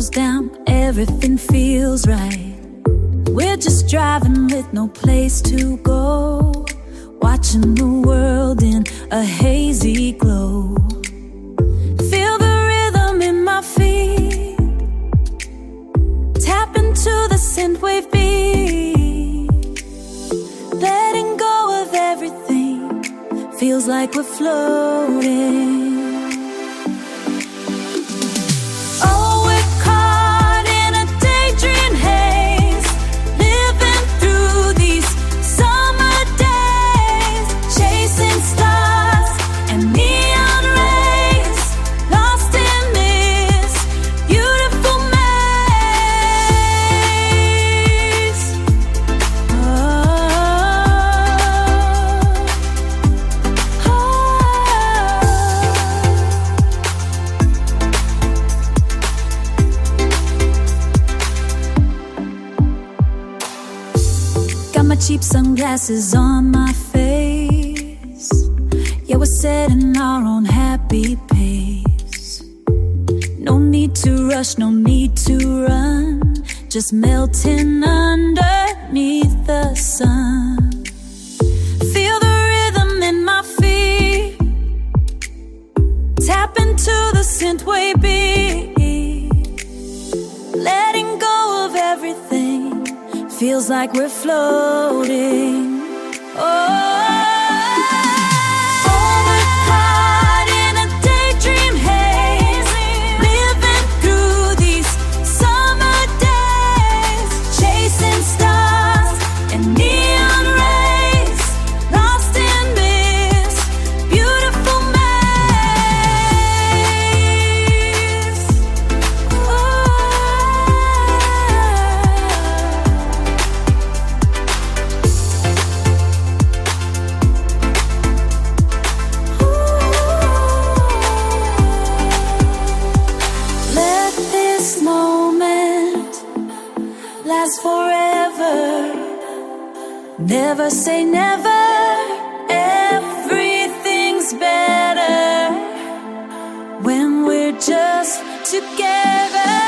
windows down, everything feels right. We're just driving with no place to go, watching the world in a hazy glow. Feel the rhythm in my feet, tap into the synthwave beat. Letting go of everything, feels like we're floating. Cheap sunglasses on my face, yeah, we're setting our own happy pace. No need to rush, no need to run, just melting underneath the sun. Feel the rhythm in my feet, tap into the synthwave beat. Letting go of everything, feels like we're floating. Oh. Last forever. Never say never. Everything's better when we're just together.